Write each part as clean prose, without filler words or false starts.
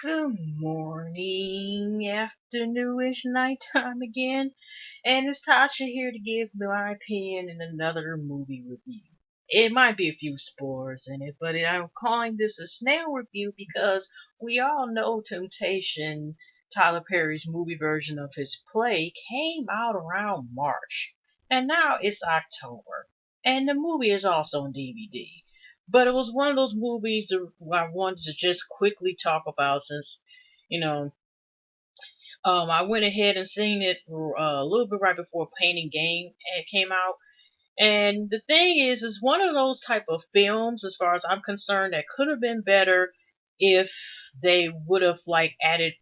Good morning, afternoonish, nighttime again, and it's Tasha here to give my opinion in another movie review. It might be a few spoilers in it, but I'm calling this a snail review because we all know Temptation, Tyler Perry's movie version of his play, came out around March, and now it's October, and the movie is also on DVD. But it was one of those movies that I wanted to just quickly talk about since, you know, I went ahead and seen it a little bit right before Pain and Gain came out. And the thing is one of those type of films, as far as I'm concerned, that could have been better if they would have like added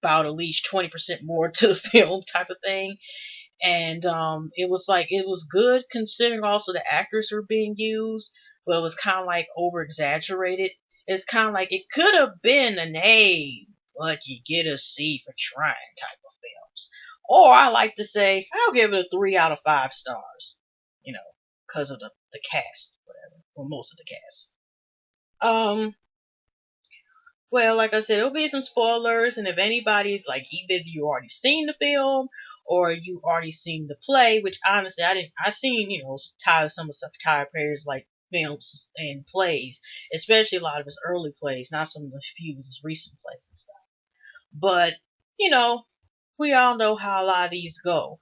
about at least 20% more to the film type of thing. And it was good considering also the actors were being used, but it was kind of like over exaggerated. It's kind of like it could have been an A, but you get a C for trying type of films. Or I like to say I'll give it a 3 out of 5 stars, you know, because of the cast, whatever, or most of the cast. Um, well, like I said, there'll be some spoilers, and if anybody's like, either you already seen the film or you already seen the play, which honestly I didn't. I seen some of stuff Tyler Perry's like films and plays, especially a lot of his early plays, not some of the few of his recent plays and stuff. But you know, we all know how a lot of these go.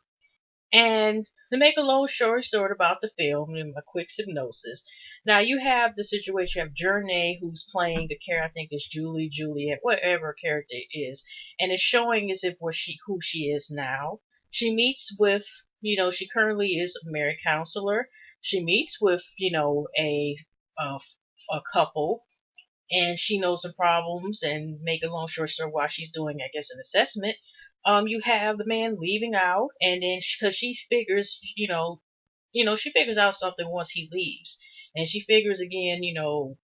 And to make a long story short about the film, and a quick synopsis. Now you have the situation. You have Journey, who's playing the character. I think it's Julie, Juliet, whatever her character is, and it's showing as if who she is now. She meets with, she currently is a married counselor. She meets with, a, a couple, and she knows the problems. And make a long story short, while she's doing, I guess, an assessment, you have the man leaving out, and then because she figures, she figures out something once he leaves, and she figures again,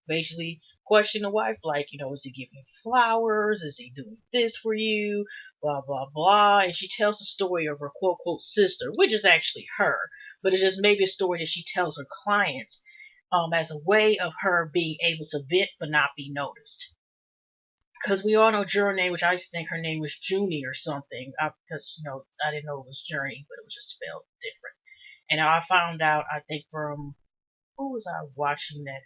basically question the wife, like, is he giving you flowers? Is he doing this for you? Blah blah blah. And she tells the story of her quote quote sister, which is actually her, but it's just maybe a story that she tells her clients, as a way of her being able to vent but not be noticed. Because we all know Journey, which I used to think her name was Junie or something, because I didn't know it was Journey, but it was just spelled different. And I found out, I think from who was I watching that,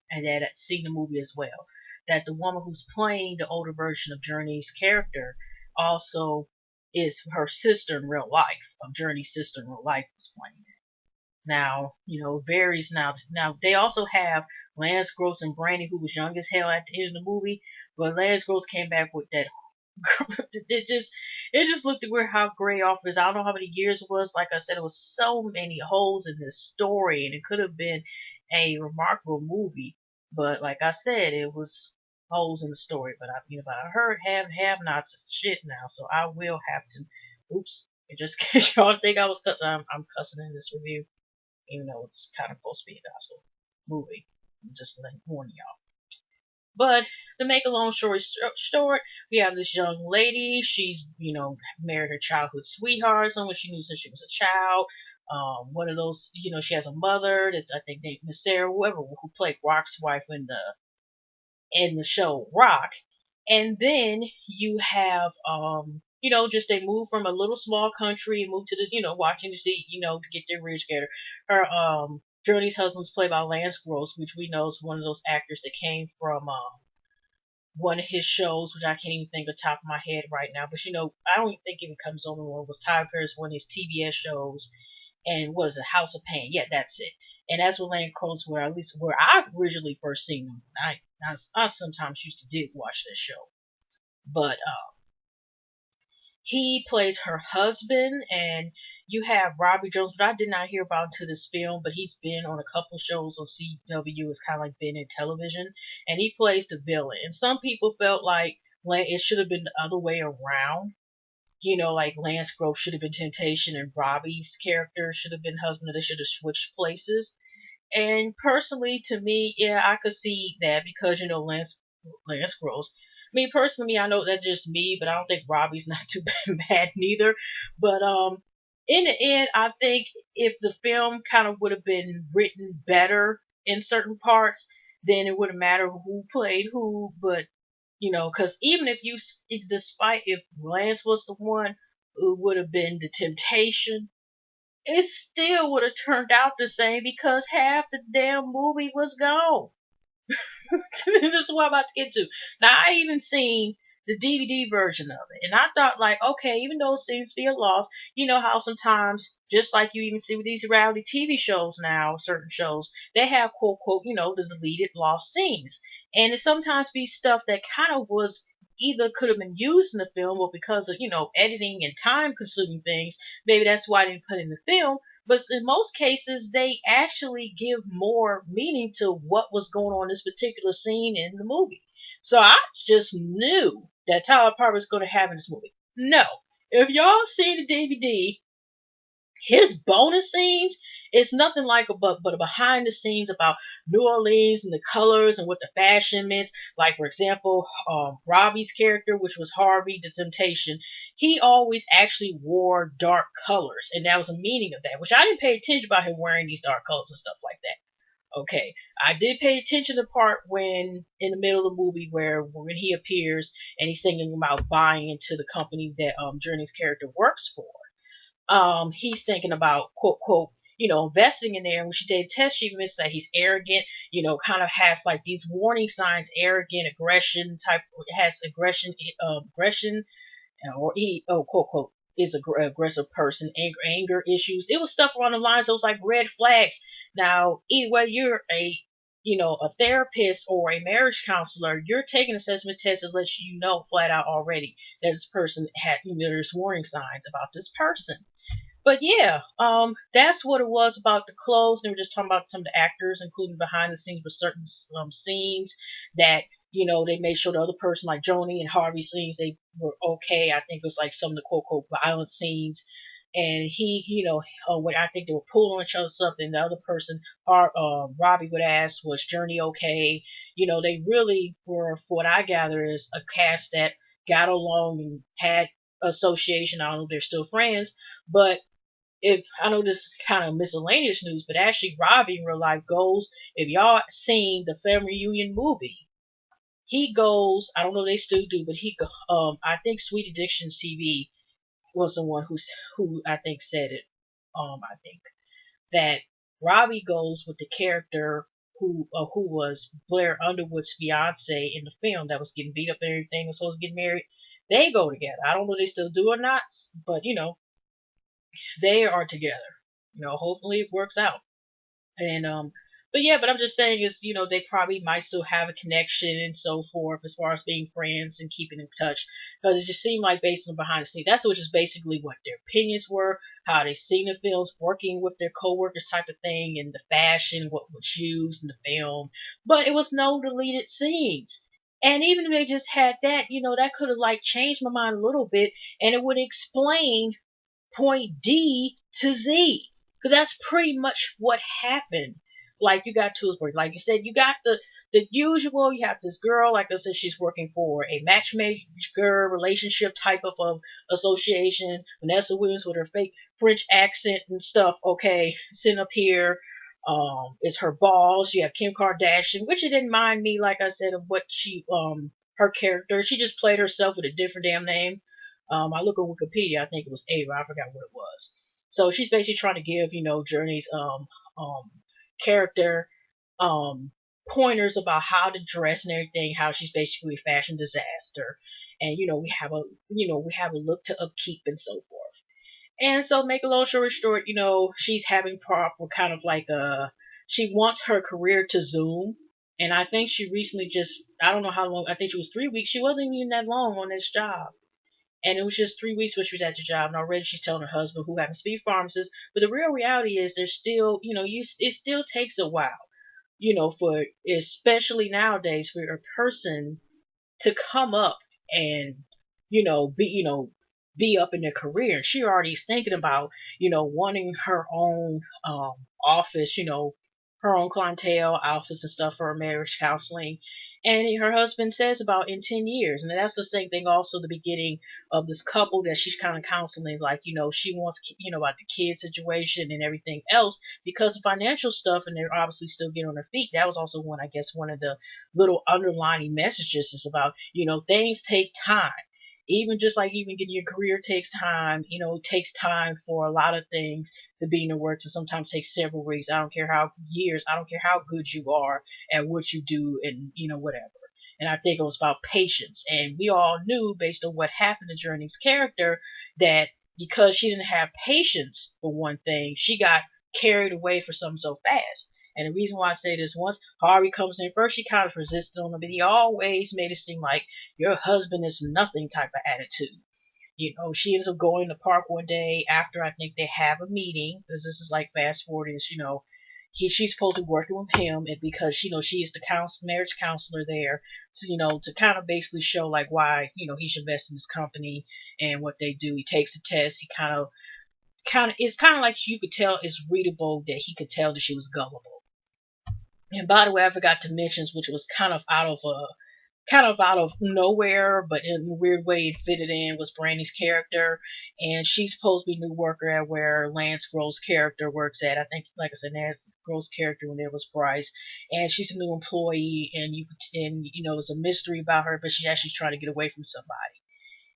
and that had seen the movie as well, that the woman who's playing the older version of Journey's character also is her sister in real life, of Journey's sister in real life was playing it. Now, varies now. Now they also have Lance Gross and Brandy, who was young as hell at the end of the movie, but Lance Gross came back with that. It just looked weird how gray off is. I don't know how many years it was. Like I said, it was so many holes in this story, and it could have been a remarkable movie. But like I said, it was holes in the story. But I heard have nots is shit now, so I will have to. Oops. Just in case y'all think I was cussing, I'm cussing in this review, even though it's kind of supposed to be a gospel movie. I'm just letting warn y'all. But to make a long story short, we have this young lady. She's, married her childhood sweetheart, someone she knew since she was a child. One of those, she has a mother that's, I think, named Miss Sarah, whoever, who played Rock's wife in the show Rock. And then you have, just they move from a little small country and move to the, Washington D.C., to get their rich together. Her Journey's husband's played by Lance Gross, which we know is one of those actors that came from one of his shows, which I can't even think of the top of my head right now. But I don't even think it comes on one. It was Tyler Perry's one of his TBS shows, and was it House of Pain? Yeah, that's it. And that's what Land Crows were, at least where I originally first seen them. I sometimes used to did watch this show, but he plays her husband, and you have Robbie Jones, but I did not hear about until this film. But he's been on a couple shows on CW. It's kind of like been in television, and he plays the villain. And some people felt like it should have been the other way around. Like Lance Grove should have been Temptation and Robbie's character should have been husband. They should have switched places. And personally, to me, yeah, I could see that because Lance Gross. Me personally, I know that's just me, but I don't think Robbie's not too bad neither. But in the end, I think if the film kind of would have been written better in certain parts, then it wouldn't matter who played who. But Because even if despite if Lance was the one who would have been the temptation, it still would have turned out the same because half the damn movie was gone. This is what I'm about to get to. Now, I even seen the DVD version of it, and I thought, like, okay, even though it seems to be a loss, you know how sometimes, just like you even see with these reality TV shows now, certain shows, they have quote, quote, the deleted lost scenes. And it sometimes be stuff that kind of was either could have been used in the film, or because of, editing and time consuming things, maybe that's why they didn't put it in the film. But in most cases, they actually give more meaning to what was going on in this particular scene in the movie. So I just knew that Tyler Perry was going to have in this movie. No, if y'all seen the DVD, his bonus scenes is nothing like but a behind the scenes about New Orleans and the colors and what the fashion is. Like for example, Robbie's character, which was Harvey the Temptation, he always actually wore dark colors, and that was a meaning of that, which I didn't pay attention about him wearing these dark colors and stuff like that. Okay, I did pay attention to the part when in the middle of the movie where when he appears and he's thinking about buying into the company that Journey's character works for. He's thinking about quote quote investing in there. And when she did a test, she admits that he's arrogant, kind of has like these warning signs, arrogant, aggression type, has aggression, or he quote quote is a aggressive person, anger issues. It was stuff along the lines that was like red flags. Now, either way, you're a therapist or a marriage counselor, you're taking an assessment test that lets you know flat out already that this person had, there's warning signs about this person. But yeah, that's what it was about the clothes. They were just talking about some of the actors, including behind the scenes with certain scenes that they made sure the other person, like Joni and Harvey scenes, they were okay. I think it was like some of the quote quote violent scenes, and he, when I think they were pulling on each other something, the other person, Robbie would ask, was Journey okay? They really were, for what I gather, is a cast that got along and had association. I don't know if they're still friends, but if I know this is kind of miscellaneous news, but actually Robbie in real life goes. If y'all seen the family reunion movie, he goes. I don't know if they still do, but I think Sweet Addictions TV was the one who I think said it. I think that Robbie goes with the character who was Blair Underwood's fiance in the film that was getting beat up and everything, was supposed to get married. They go together. I don't know if they still do or not, but they are together. Hopefully it works out. And but yeah, but I'm just saying is, they probably might still have a connection and so forth as far as being friends and keeping in touch. Because it just seemed like based on behind the scenes, that's what just basically what their opinions were, how they seen the films, working with their coworkers type of thing, and the fashion, what was used in the film. But it was no deleted scenes. And even if they just had that, that could have like changed my mind a little bit, and it would explain point D to Z. Because that's pretty much what happened. Like you got Toolsburg, like you said, you got the usual. You have this girl, like I said, she's working for a matchmaker relationship type of association. Vanessa Williams with her fake French accent and stuff. Okay, sitting up here. Is her boss. You have Kim Kardashian, which it didn't mind me, like I said, of what her character. She just played herself with a different damn name. I look on Wikipedia, I think it was Ava, I forgot what it was. So she's basically trying to give, Journey's character pointers about how to dress and everything, how she's basically a fashion disaster. And we have a look to upkeep and so forth. And so make a long story short, she's having proper kind of like she wants her career to zoom. And I think she recently just, I don't know how long, I think it was 3 weeks. She wasn't even that long on this job. And it was just 3 weeks when she was at the job, and already she's telling her husband, who happens to be a pharmacist. But the real reality is, there's still, it still takes a while, for especially nowadays for a person to come up and, be up in their career. She already is thinking about, wanting her own office, her own clientele office and stuff for her marriage counseling. And her husband says about in 10 years. And that's the same thing also the beginning of this couple that she's kind of counseling, like, she wants, about the kid situation and everything else because of financial stuff. And they're obviously still getting on their feet. That was also one, I guess, one of the little underlining messages is about, things take time. Even just like even getting your career takes time, it takes time for a lot of things to be in the works, and sometimes takes several weeks. I don't care how years, I don't care how good you are at what you do, and whatever. And I think it was about patience. And we all knew based on what happened to Journey's character that because she didn't have patience for one thing, she got carried away for something so fast. And the reason why I say this, once Harvey comes in first, she kind of resisted on him, but he always made it seem like your husband is nothing type of attitude. She ends up going to the park one day after I think they have a meeting, because this is like fast forwarding, she's supposed to be working with him, and because she is the marriage counselor there, so to kind of basically show like why he should invest in this company and what they do. He takes a test. He kind of it's kind of like you could tell it's readable that he could tell that she was gullible. And by the way, I forgot to mention, which was kind of out of nowhere, but in a weird way it fitted in, was Brandy's character. And she's supposed to be new worker at where Lance Gross' character works at. I think, like I said, Lance Gross' character when there was Bryce. And she's a new employee, and it's a mystery about her, but she's actually trying to get away from somebody.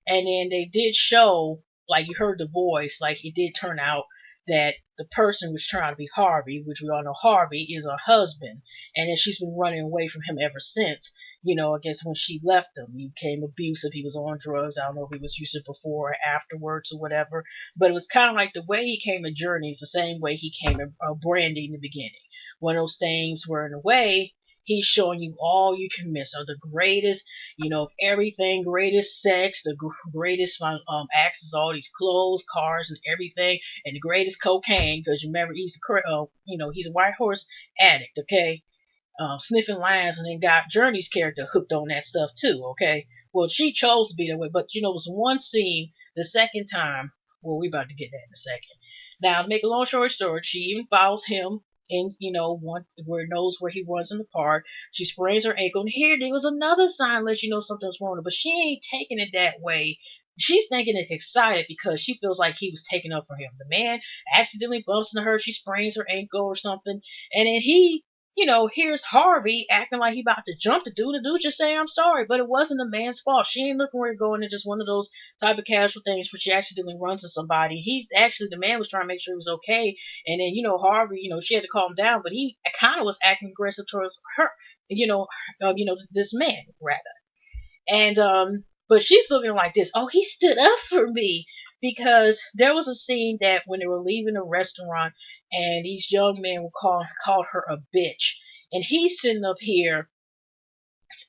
And then they did show, like you heard the voice, like it did turn out that the person which turned out to be Harvey, which we all know Harvey is her husband, and then she's been running away from him ever since. I guess when she left him, he became abusive. He was on drugs. I don't know if he was using before or afterwards or whatever, but it was kind of like the way he came to Journey is the same way he came to Brandy in the beginning. One of those things where, in a way, he's showing you all you can miss of the greatest, everything, greatest sex, the greatest access, all these clothes, cars, and everything, and the greatest cocaine. Because remember, he's a white horse addict, okay, sniffing lines, and then got Journey's character hooked on that stuff too, okay. Well, she chose to be that way, but it was one scene the second time. Well, we about to get that in a second. Now, to make a long story short, she even follows him and one where knows where he was in the park. She sprains her ankle, and here there was another sign let you know something's wrong, but she ain't taking it that way. She's thinking it's excited because she feels like he was taking up for him. The man accidentally bumps into her, she sprains her ankle or something, and then he, here's Harvey acting like he about to jump the dude. The dude just say, I'm sorry, but it wasn't the man's fault. She ain't looking where you're going. It's just one of those type of casual things where she accidentally runs to somebody. He's actually, the man was trying to make sure he was okay. And then, Harvey, she had to calm down, but he kind of was acting aggressive towards her, this man, rather. And but she's looking like this. Oh, he stood up for me, because there was a scene that when they were leaving the restaurant, and these young men were called her a bitch, and he's sitting up here,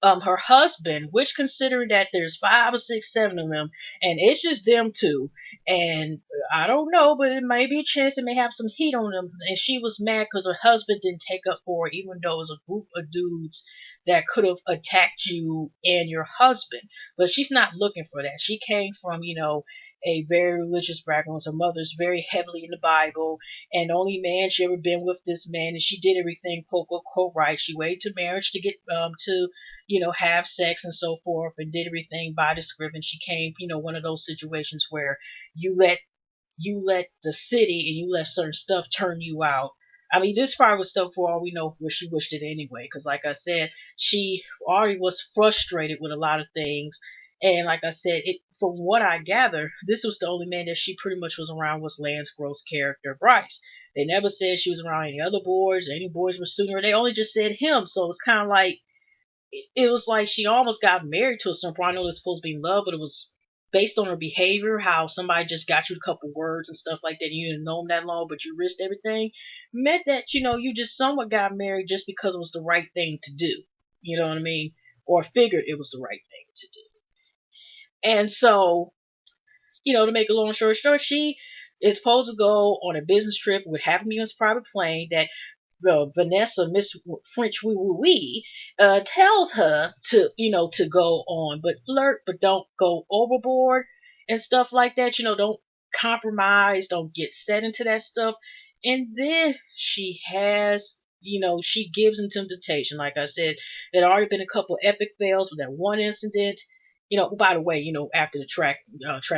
her husband, which considering that there's 5 or 6, 7 of them, and it's just them two, and I don't know, but it may be a chance they may have some heat on them. And she was mad because her husband didn't take up for her, even though it was a group of dudes that could have attacked you and your husband. But she's not looking for that. She came from, a very religious background. Her mother's very heavily in the Bible, and the only man she ever been with this man, and she did everything quote unquote right. She waited to marriage to get to have sex and so forth, and did everything by the script. And she came, one of those situations where you let the city and you let certain stuff turn you out. I mean, this part was stuff for all we know where she wished it anyway. Because, like I said, she already was frustrated with a lot of things. And like I said, from what I gather, this was the only man that she pretty much was around was Lance Gross' character, Bryce. They never said she was around any other boys, or any boys were suiting her. They only just said him. So it's kind of like, it was like she almost got married to a certain point. I know it was supposed to be love, but it was based on her behavior, how somebody just got you a couple words and stuff like that. You didn't know them that long, but you risked everything. Meant that, you just somewhat got married just because it was the right thing to do. You know what I mean? Or figured it was the right thing to do. And so, to make a long story short, she is supposed to go on a business trip with half a million's private plane that Vanessa, Miss French Wee Wee Wee, tells her to go on, but flirt, but don't go overboard and stuff like that. Don't compromise, don't get set into that stuff. And then she has she gives into temptation. Like I said, there had already been a couple epic fails with that one incident. By the way, after the track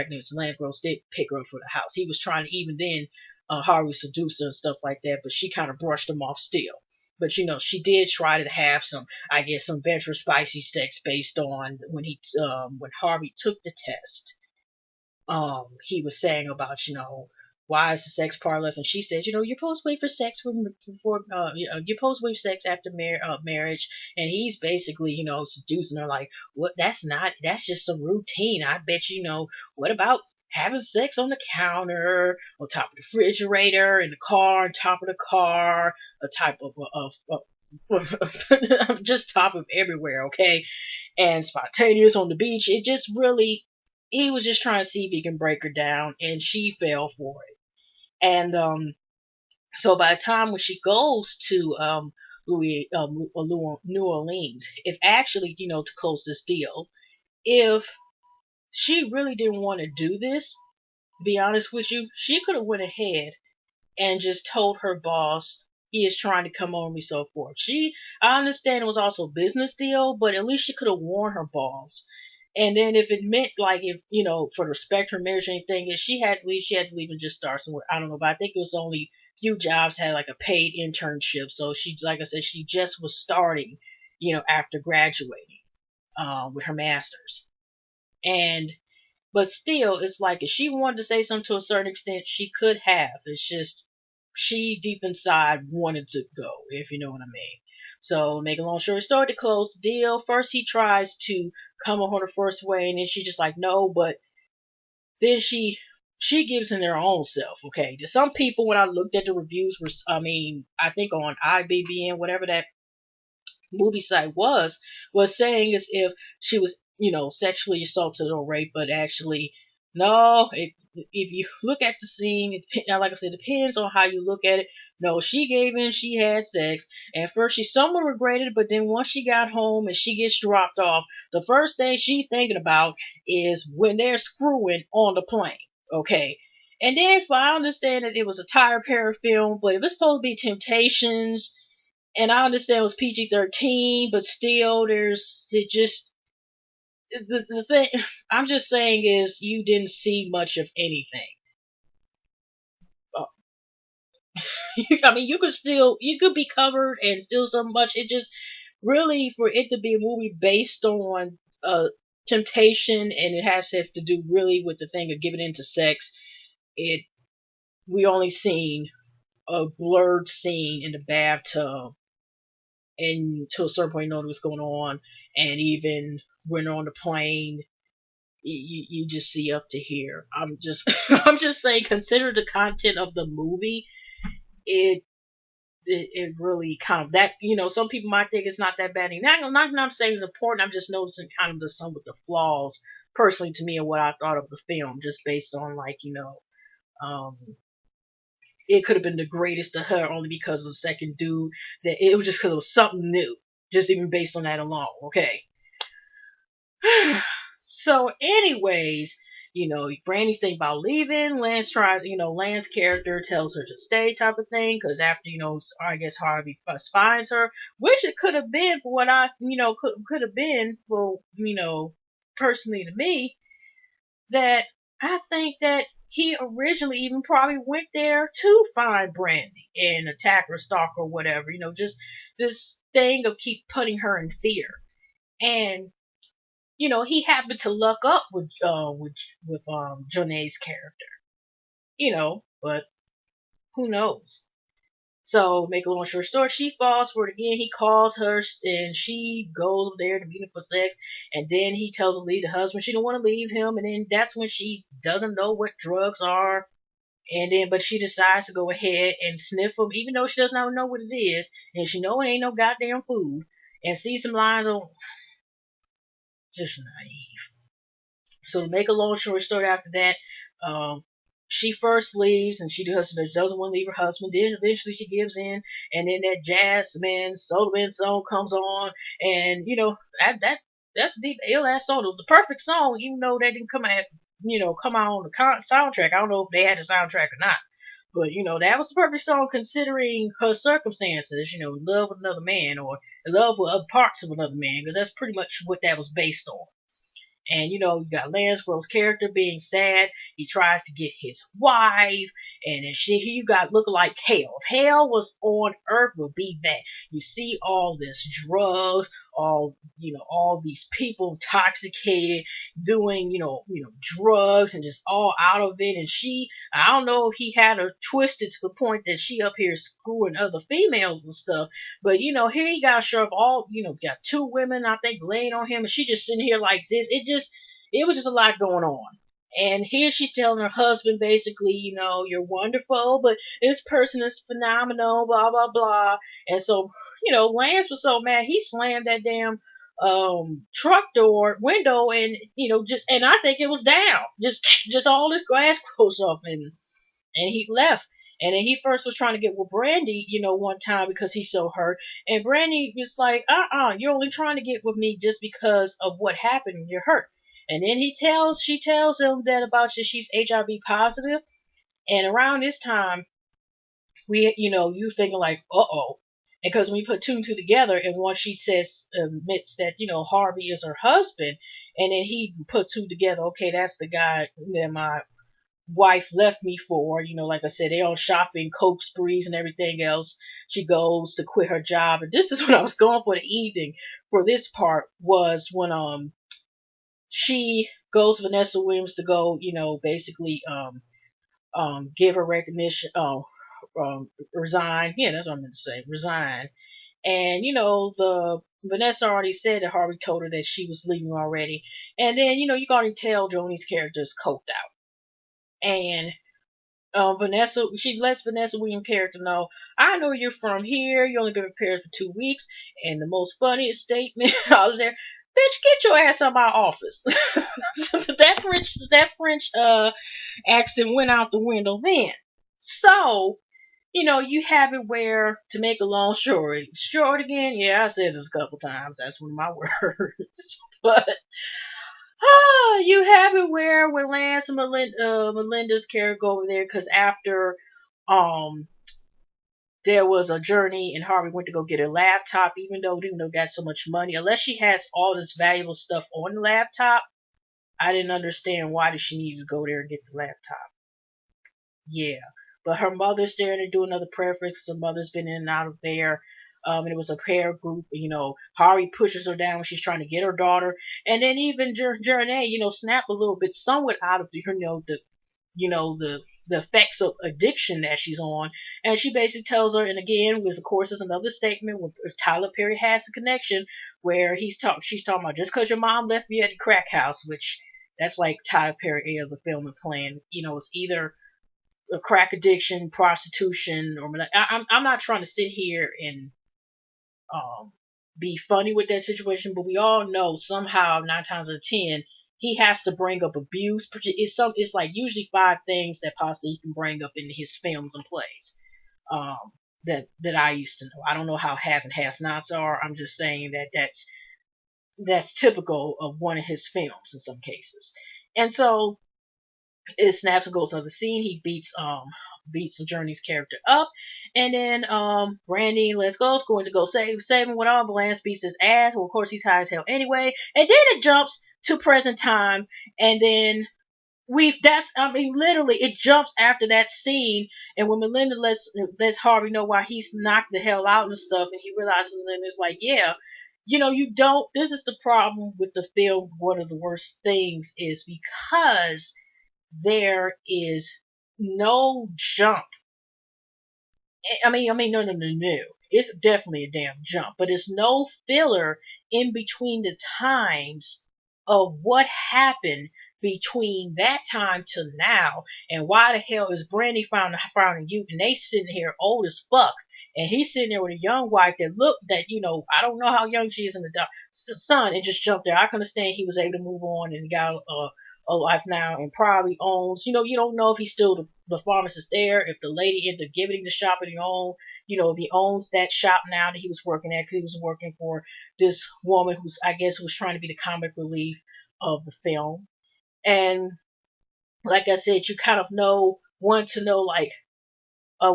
news, Landgrove did pick her up for the house. He was trying to even then Harvey seduce her and stuff like that, but she kind of brushed him off still. But she did try to have some, I guess, some venture spicy sex based on when Harvey took the test. He was saying about why is the sex part left, and she said, you're supposed to wait for sex before you're supposed to wait for sex after marriage, and he's basically seducing her like, what? That's just some routine. I bet what about having sex on the counter, on top of the refrigerator, in the car, on top of the car, a type of just top of everywhere, okay, and spontaneous on the beach. It just really, he was just trying to see if he can break her down, and she fell for it. And so by the time when she goes to New Orleans, if actually, to close this deal, if she really didn't want to do this, to be honest with you, she could have went ahead and just told her boss he is trying to come on me, so forth. I understand it was also a business deal, but at least she could have warned her boss. And then if it meant like if for the respect her marriage or anything, if she had to leave and just start somewhere. I don't know, but I think it was only few jobs had like a paid internship. So she, like I said, she just was starting, after graduating, with her master's. And but still, it's like if she wanted to say something to a certain extent, she could have. It's just she deep inside wanted to go, if you know what I mean. So, make a long story short, to close the deal, first he tries to come on her the first way, and then she just like no, but then she gives in their own self. Okay, to some people, when I looked at the reviews, I think on IBBN, whatever that movie site was saying as if she was sexually assaulted or raped, but actually no. If you look at the scene, like I said, it depends on how you look at it. No, she gave in, she had sex, and first she somewhat regretted it, but then once she got home and she gets dropped off, the first thing she thinking about is when they're screwing on the plane. Okay. And then if I understand that it was a Tyler Perry film, but if it's supposed to be Temptations, and I understand it was PG-13, but still, there's it just the thing. I'm just saying is you didn't see much of anything. Uh, you could be covered and still so much. It just really for it to be a movie based on temptation, and it has to have to do really with the thing of giving into sex. It We only seen a blurred scene in the bathtub, and to a certain point, you know what's going on. And even when on the plane, you just see up to here. I'm just I'm just saying, consider the content of the movie. It it really kind of that some people might think it's not that bad. Not I'm saying it's important. I'm just noticing kind of some of the flaws personally to me and what I thought of the film, just based on like um it could have been the greatest to her only because of the second dude. That it was just because it was something new, just even based on that alone. Okay. So, anyways, Brandy's thinking about leaving. Lance character tells her to stay, type of thing, because after, I guess Harvey first finds her, which it could have been for what could have been for, personally to me, that I think that he originally even probably went there to find Brandy and attack her, stalk her, whatever, just this thing of keep putting her in fear. And he happened to luck up with Jonay's character. But who knows? So, make a long story short, she falls for it again. He calls her, and she goes there to meet him for sex. And then he tells her to leave the husband. She don't want to leave him, and then that's when she doesn't know what drugs are. And then, but she decides to go ahead and sniff them, even though she does not know what it is, and she know it ain't no goddamn food. And see some lines on, just naive. So to make a long story after that, um, she first leaves and she doesn't want to leave her husband. Then eventually she gives in, and then that Jasmine Sullivan song comes on, and that's a deep ill ass song. It was the perfect song, even though that didn't come out on the soundtrack. I don't know if they had the soundtrack or not, But that was the perfect song considering her circumstances. In love with another man or in love with other parts of another man, because that's pretty much what that was based on. And you got Lance Gross' character being sad. He tries to get his wife, and then you got looking like hell. If hell was on earth, would be that. You see all this drugs, all these people intoxicated, doing drugs and just all out of it. And I don't know if he had her twisted to the point that she up here screwing other females and stuff. But here you got Sheriff all got two women I think laying on him, and she just sitting here like this. It was just a lot going on. And here she's telling her husband basically, you're wonderful, but this person is phenomenal, blah blah blah. And so, Lance was so mad he slammed that damn truck door window, and just, and I think it was down. Just all this glass goes up, and he left. And then he first was trying to get with Brandy, one time because he's so hurt. And Brandy was like, you're only trying to get with me just because of what happened. You're hurt. And then she tells him that about she's HIV positive. And around this time, you thinking like, uh-oh. Because when you put two and two together, and once she admits that, Harvey is her husband, and then he put two together, okay, that's the guy that my wife left me for. Like I said, they on shopping, coke sprees, and everything else. She goes to quit her job, and this is when I was going for the evening. For this part was when she goes Vanessa Williams to go, basically give her recognition, resign. Yeah, that's what I'm going to say, resign. And the Vanessa already said that Harvey told her that she was leaving already. And then you can already tell Joni's character is coked out. And she lets Vanessa Williams' character know, I know you're from here. You only been prepared for 2 weeks. And the most funniest statement out of there, bitch, get your ass out of my office. that French accent went out the window then. So, you have it where, to make a long story short again, yeah, I said this a couple times. That's one of my words. But you have it where when Lance and Melinda's character go over there, because after um there was a journey and Harvey went to go get a laptop, even though got so much money, unless she has all this valuable stuff on the laptop, I didn't understand why did she need to go there and get the laptop. Yeah. But her mother's there and they're doing another prayer for the mother's been in and out of there. And it was a prayer group. Harvey pushes her down when she's trying to get her daughter. And then even Journey, snap a little bit somewhat out of the effects of addiction that she's on. And she basically tells her, and again, which of course is another statement with Tyler Perry has a connection where she's talking about just because your mom left you at the crack house, which that's like Tyler Perry of the film and plan. It's either a crack addiction, prostitution, or I'm not trying to sit here and um, be funny with that situation, but we all know somehow 9 times out of 10 he has to bring up abuse. It's like usually 5 things that possibly he can bring up in his films and plays. Um, that I used to know. I don't know how half and half nots are. I'm just saying that's typical of one of his films in some cases. And so it snaps and goes to the scene. He beats Journey's character up, and then Randy Let's Go is going to go save him with all, but Lance beats his ass. Well, of course he's high as hell anyway. And then it jumps to present time, and then literally it jumps after that scene, and when Melinda lets Harvey know why he's knocked the hell out and stuff, and he realizes, and then it's like, yeah. You don't. This is the problem with the film. One of the worst things is because there is no jump. No. It's definitely a damn jump, but it's no filler in between the times of what happened between that time to now, and why the hell is Brandy found a youth, and they sitting here old as fuck, and he's sitting there with a young wife that I don't know how young she is in the son, and just jumped there. I can understand he was able to move on and got a life now, and probably owns. You don't know if he's still the pharmacist there, if the lady ended up giving him the shop that he owned. If he owns that shop now that he was working at, because he was working for this woman who's, I guess, was trying to be the comic relief of the film. And like I said, you kind of want to know, like,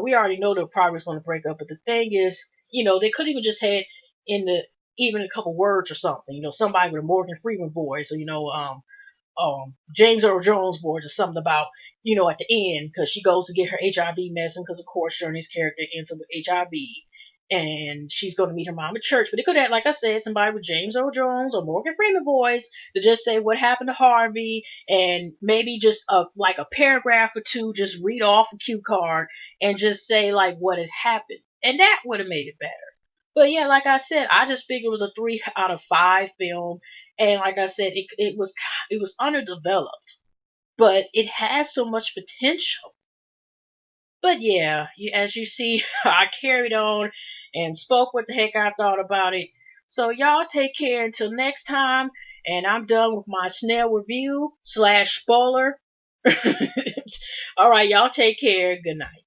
We already know they're probably going to break up, but the thing is, they could even just had in the even a couple words or something. Somebody with a Morgan Freeman voice, or James Earl Jones voice, or something about at the end because she goes to get her HIV medicine because of course Journey's character ends up with HIV. And she's going to meet her mom at church. But it could have, like I said, somebody with James Earl Jones or Morgan Freeman voice to just say what happened to Harvey, and maybe just like a paragraph or two, just read off a cue card and just say like what had happened. And that would have made it better. But yeah, like I said, I just figured it was a 3 out of 5 film, and like I said, it was underdeveloped, but it has so much potential. But yeah, as you see, I carried on and spoke what the heck I thought about it. So y'all take care until next time, and I'm done with my snail review slash spoiler. All right, y'all take care. Good night.